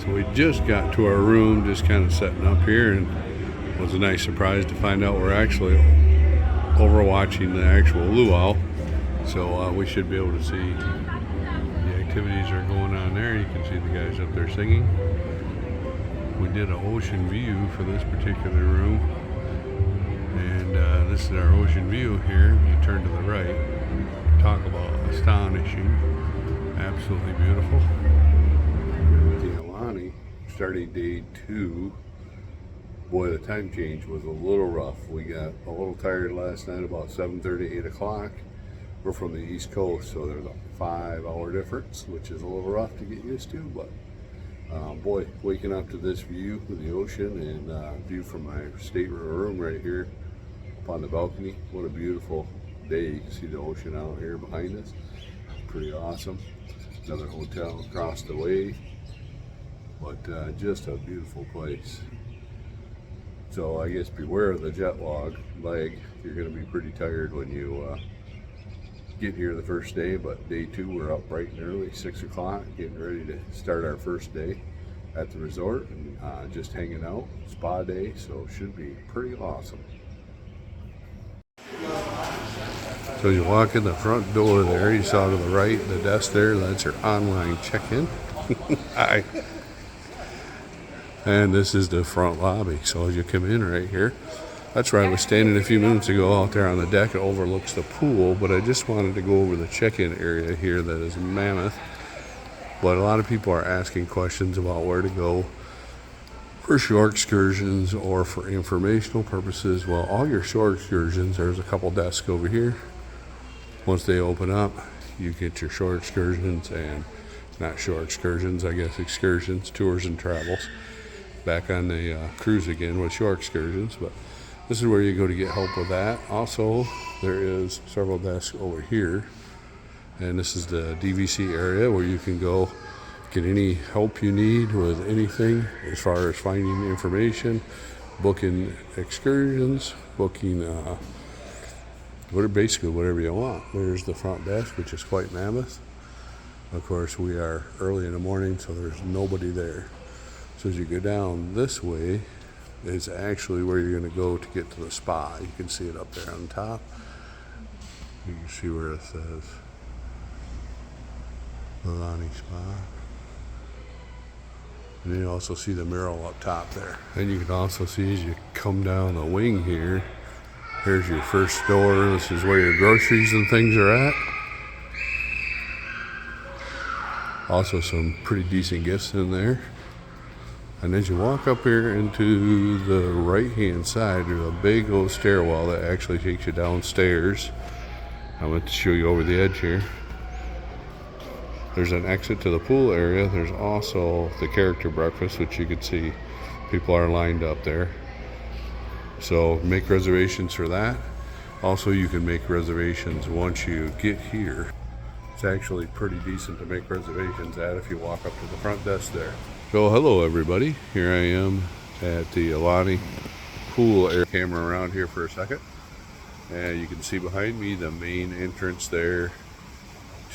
So we just got to our room, just kind of setting up here, and it was a nice surprise to find out we're actually overwatching the actual luau. So we should be able to see the activities that are going on there. You can see the guys up there singing. We did an ocean view for this particular room, and this is our ocean view here. You turn to the right, talk about astonishing, absolutely beautiful. The Aulani, starting day 2, boy, the time change was a little rough. We got a little tired last night about 7:30, 8 o'clock. We're from the East Coast, so there's a 5-hour difference, which is a little rough to get used to, but boy, waking up to this view of the ocean and view from my room right here up on the balcony. What a beautiful day. You can see the ocean out here behind us. Pretty awesome. Another hotel across the way, but just a beautiful place. So I guess beware of the jet lag. You're going to be pretty tired when you get here the first day, but day 2 we're up bright and early, 6 o'clock, getting ready to start our first day at the resort and just hanging out, spa day, so should be pretty awesome. So you walk in the front door there, you saw to the right, the desk there, that's your online check-in. Hi. And this is the front lobby, so as you come in right here, that's where I was standing a few minutes ago out there on the deck. It overlooks the pool, but I just wanted to go over the check-in area here that is mammoth. But a lot of people are asking questions about where to go for shore excursions or for informational purposes. Well, all your shore excursions, there's a couple desks over here. Once they open up, you get your shore excursions and not shore excursions, I guess excursions, tours and travels. Back on the cruise again with shore excursions, but this is where you go to get help with that. Also, there is several desks over here, and this is the DVC area where you can go get any help you need with anything as far as finding information, booking excursions, booking basically whatever you want. There's the front desk, which is quite mammoth. Of course, we are early in the morning, so there's nobody there. So as you go down this way, is actually where you're going to go to get to the spa. You can see it up there on top. You can see where it says Aulani Spa. And then you also see the mural up top there. And you can also see as you come down the wing here, here's your first door. This is where your groceries and things are at. Also some pretty decent gifts in there. And as you walk up here into the right-hand side, there's a big old stairwell that actually takes you downstairs. I'm going to show you over the edge here. There's an exit to the pool area. There's also the character breakfast, which you can see people are lined up there. So make reservations for that. Also, you can make reservations once you get here. It's actually pretty decent to make reservations at if you walk up to the front desk there. So hello everybody, here I am at the Aulani pool area. Camera around here for a second, and you can see behind me the main entrance there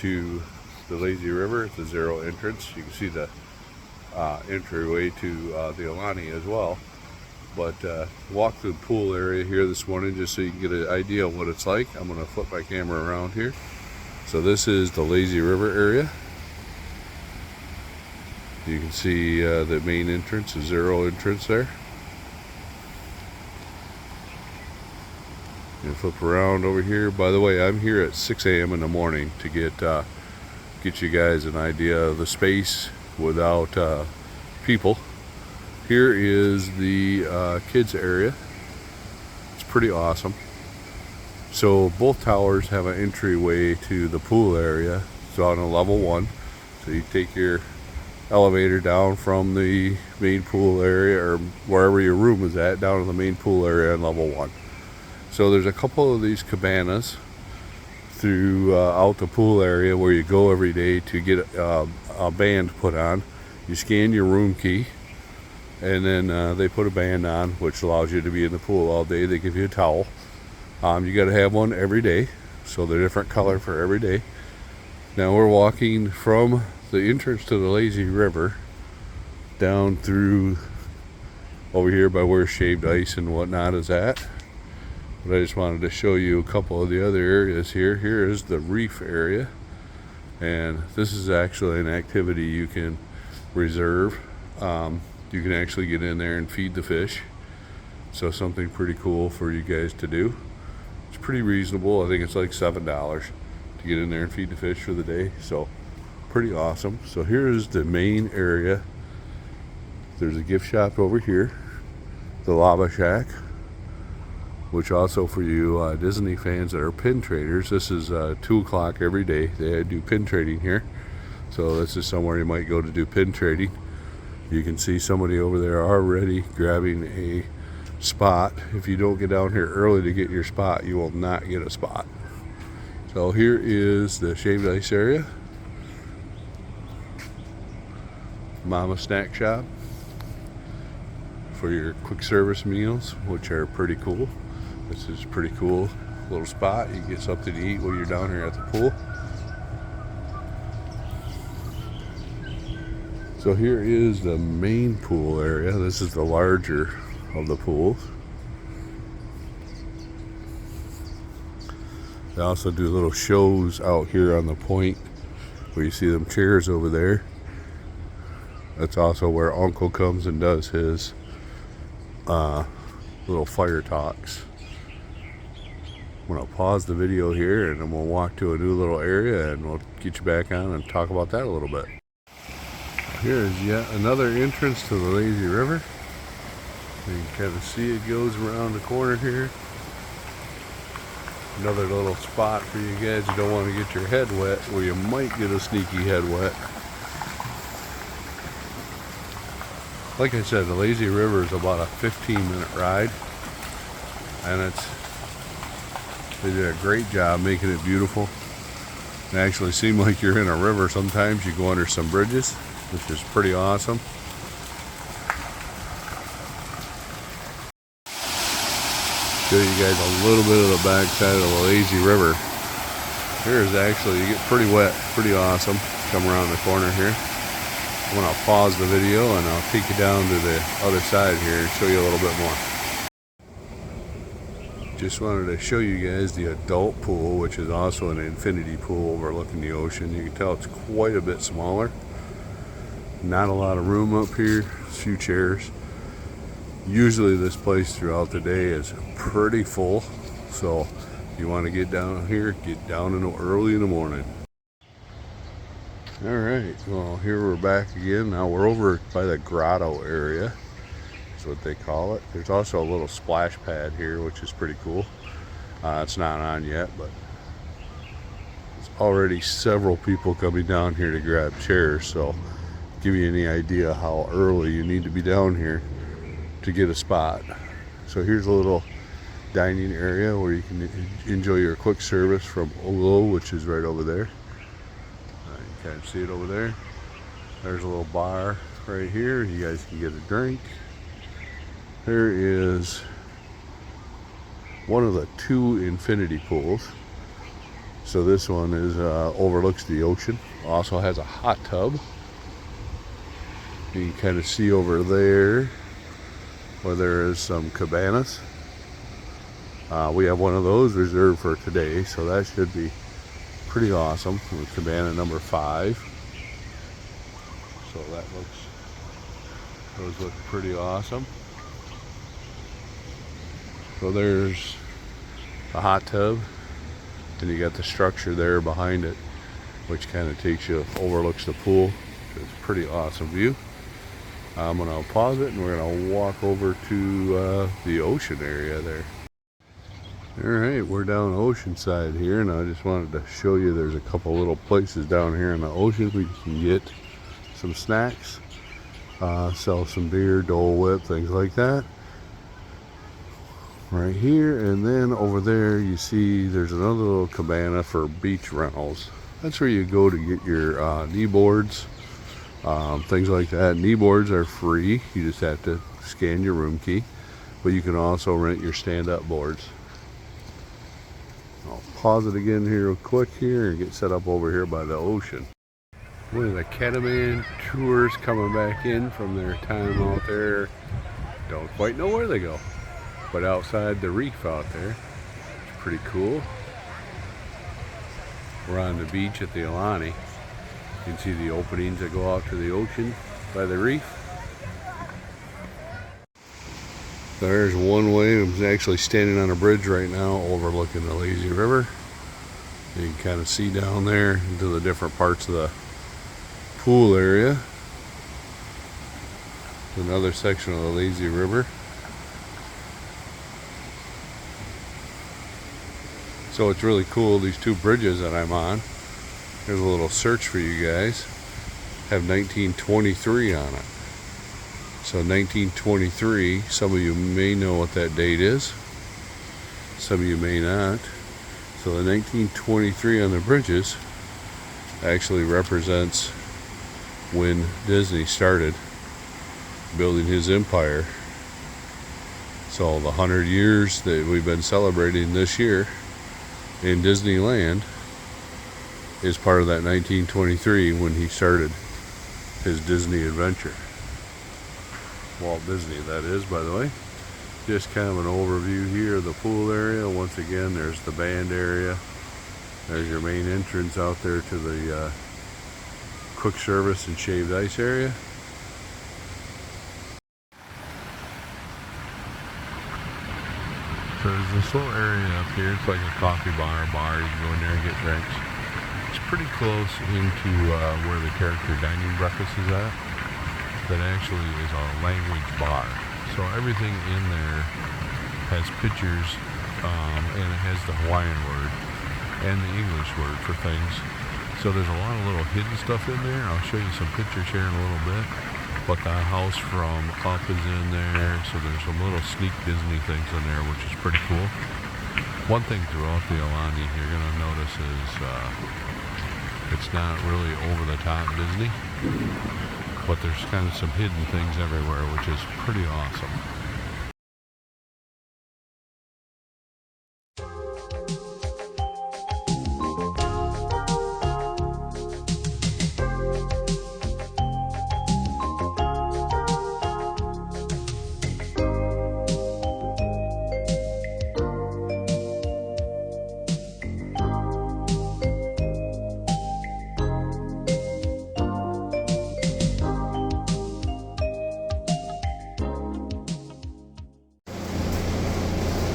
to the lazy river. It's a zero entrance. You can see the entryway to the Aulani as well. But walk through the pool area here this morning just so you can get an idea of what it's like. I'm going to flip my camera around here. So this is the lazy river area. You can see the main entrance, the zero entrance there. And flip around over here. By the way, I'm here at 6 a.m. in the morning to get you guys an idea of the space without people. Here is the kids area. It's pretty awesome. So both towers have an entryway to the pool area. It's on a level 1. So you take your elevator down from the main pool area or wherever your room is at down to the main pool area on level 1. So there's a couple of these cabanas throughout the pool area where you go every day to get a band put on. You scan your room key, and then they put a band on, which allows you to be in the pool all day. They give you a towel. You got to have one every day, so they're different color for every day. Now we're walking from the entrance to the lazy river down through over here by where shaved ice and whatnot is at. But I just wanted to show you a couple of the other areas here. Here is the reef area, and this is actually an activity you can reserve. You can actually get in there and feed the fish, so something pretty cool for you guys to do. It's pretty reasonable. I think it's like $7 to get in there and feed the fish for the day, so pretty awesome. So here is the main area. There's a gift shop over here, the Lava Shack, which also for you Disney fans that are pin traders, this is 2 o'clock every day. They do pin trading here, so this is somewhere you might go to do pin trading. You can see somebody over there already grabbing a spot. If you don't get down here early to get your spot, you will not get a spot. So here is the shaved ice area, Mama Snack Shop for your quick service meals, which are pretty cool. This is pretty cool little spot. You get something to eat while you're down here at the pool. So here is the main pool area. This is the larger of the pools. They also do little shows out here on the point where you see them chairs over there. That's also where Uncle comes and does his little fire talks. I'm going to pause the video here and then we'll walk to a new little area and we'll get you back on and talk about that a little bit. Here is yet another entrance to the lazy river. You can kind of see it goes around the corner here. Another little spot for you guys who don't want to get your head wet, where you might get a sneaky head wet. Like I said, the lazy river is about a 15-minute ride, and they did a great job making it beautiful. It actually seems like you're in a river sometimes. You go under some bridges, which is pretty awesome. Show you guys a little bit of the backside of the lazy river. Here's actually, you get pretty wet, pretty awesome. Come around the corner here. I'm going to pause the video and I'll take you down to the other side here and show you a little bit more. Just wanted to show you guys the adult pool, which is also an infinity pool overlooking the ocean. You can tell it's quite a bit smaller. Not a lot of room up here, a few chairs. Usually this place throughout the day is pretty full, so if you want to get down here, get down early in the morning. Alright, well here we're back again. Now we're over by the grotto area, is what they call it. There's also a little splash pad here, which is pretty cool. It's not on yet, but there's already several people coming down here to grab chairs, so give you any idea how early you need to be down here to get a spot. So here's a little dining area where you can enjoy your quick service from Aulani, which is right over there. You kind of see it over there. There's a little bar right here. You guys can get a drink. There is one of the 2 infinity pools. So this one is overlooks the ocean. Also has a hot tub. You can kind of see over there where there is some cabanas. We have one of those reserved for today, so that should be pretty awesome. Cabana number 5. So those look pretty awesome. So there's a hot tub, and you got the structure there behind it, which kind of overlooks the pool. It's a pretty awesome view. I'm going to pause it and we're going to walk over to the ocean area there. Alright, we're down Oceanside here, and I just wanted to show you there's a couple little places down here in the ocean where you can get some snacks, sell some beer, Dole Whip, things like that. Right here, and then over there you see there's another little cabana for beach rentals. That's where you go to get your knee boards, things like that. Knee boards are free, you just have to scan your room key, but you can also rent your stand-up boards. I'll pause it again here real quick here and get set up over here by the ocean. One of the catamaran tours coming back in from their time out there. Don't quite know where they go, but outside the reef out there. It's pretty cool. We're on the beach at the Aulani. You can see the openings that go out to the ocean by the reef. There's one way. I'm actually standing on a bridge right now overlooking the lazy river. You can kind of see down there into the different parts of the pool area. Another section of the lazy river. So it's really cool, these two bridges that I'm on. Here's a little search for you guys. Have 1923 on it. So 1923, some of you may know what that date is. Some of you may not. So the 1923 on the bridges actually represents when Disney started building his empire. So the 100 years that we've been celebrating this year in Disneyland is part of that 1923 when he started his Disney adventure. Walt Disney, that is, by the way. Just kind of an overview here of the pool area. Once again, there's the band area. There's your main entrance out there to the quick service and shaved ice area. So there's this little area up here. It's like a coffee bar. You can go in there and get drinks. It's pretty close into where the character dining breakfast is at. That actually is a language bar. So everything in there has pictures, and it has the Hawaiian word and the English word for things. So there's a lot of little hidden stuff in there. I'll show you some pictures here in a little bit. But the house from Up is in there, so there's some little sneak Disney things in there, which is pretty cool. One thing throughout the Aulani you're going to notice is it's not really over-the-top Disney. But there's kind of some hidden things everywhere, which is pretty awesome.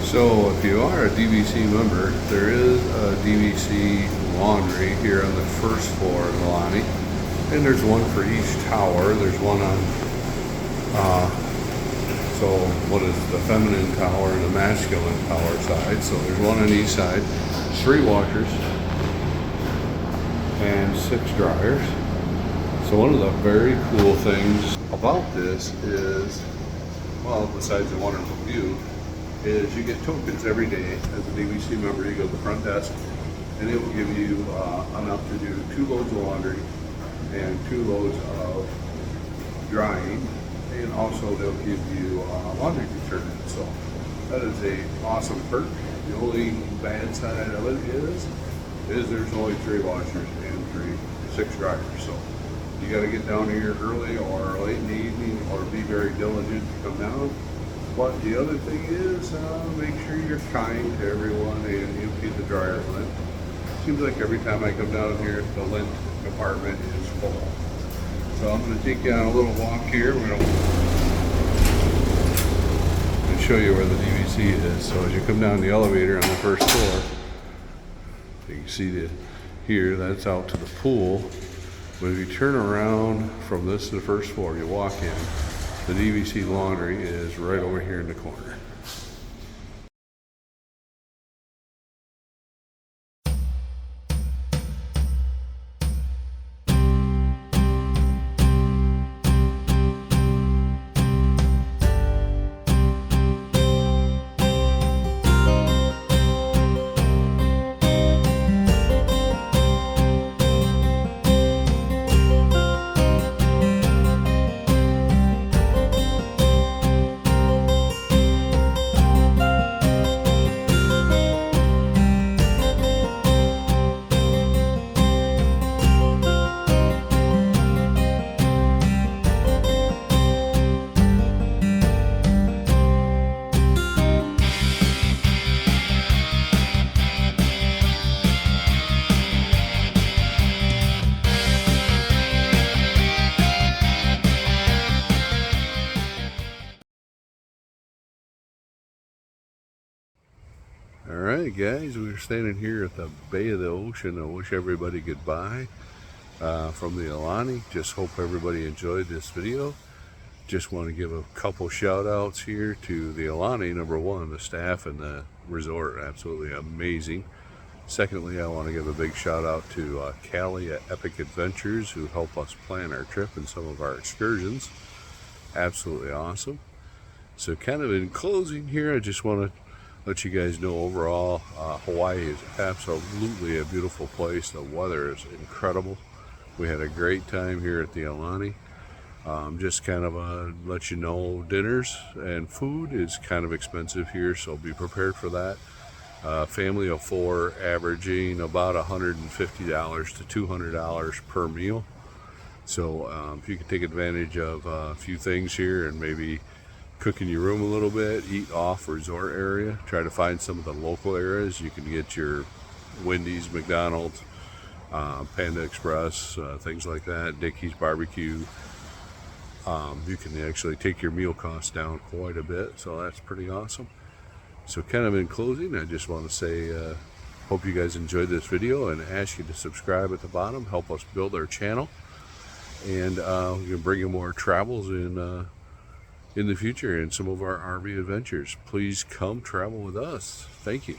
So if you are a DVC member, there is a DVC laundry here on the first floor of Aulani, and there's one for each tower. There's one on, so what is the feminine tower and the masculine tower side. So there's one on each side, 3 washers and 6 dryers. So one of the very cool things about this is, well, besides the wonderful view, is you get tokens every day. As a DVC member, you go to the front desk and it will give you enough to do 2 loads of laundry and 2 loads of drying, and also they'll give you laundry detergent. So that is a awesome perk. The only bad side of it is there's only 3 washers and 6 dryers. So you got to get down here early or late in the evening, or be very diligent to come down. But the other thing is, make sure you're kind to everyone and you keep the dryer lint. Seems like every time I come down here, the lint compartment is full. So I'm going to take you on a little walk here. We're going to show you where the DVC is. So as you come down the elevator on the first floor, you can see here, that's out to the pool. But if you turn around from this to the first floor, you walk in. The DVC laundry is right over here in the corner. Alright guys, we're standing here at the Bay of the Ocean. I wish everybody goodbye from the Aulani. Just hope everybody enjoyed this video. Just want to give a couple shout outs here to the Aulani. Number one, the staff and the resort, absolutely amazing. Secondly, I want to give a big shout out to Callie at Epic Adventures, who helped us plan our trip and some of our excursions. Absolutely awesome. So kind of in closing here, I just want to let you guys know overall, Hawaii is absolutely a beautiful place. The weather is incredible. We had a great time here at the Aulani. Just kind of let you know, dinners and food is kind of expensive here, so be prepared for that. Family of four averaging about $150 to $200 per meal. So if you can take advantage of a few things here and maybe cook in your room a little bit, eat off resort area, try to find some of the local areas. You can get your Wendy's, McDonald's, Panda Express, things like that, Dickey's Barbecue. You can actually take your meal costs down quite a bit, so that's pretty awesome. So kind of in closing, I just want to say hope you guys enjoyed this video and ask you to subscribe at the bottom, help us build our channel, and we can bring you more travels in the future and some of our RV adventures. Please come travel with us. Thank you.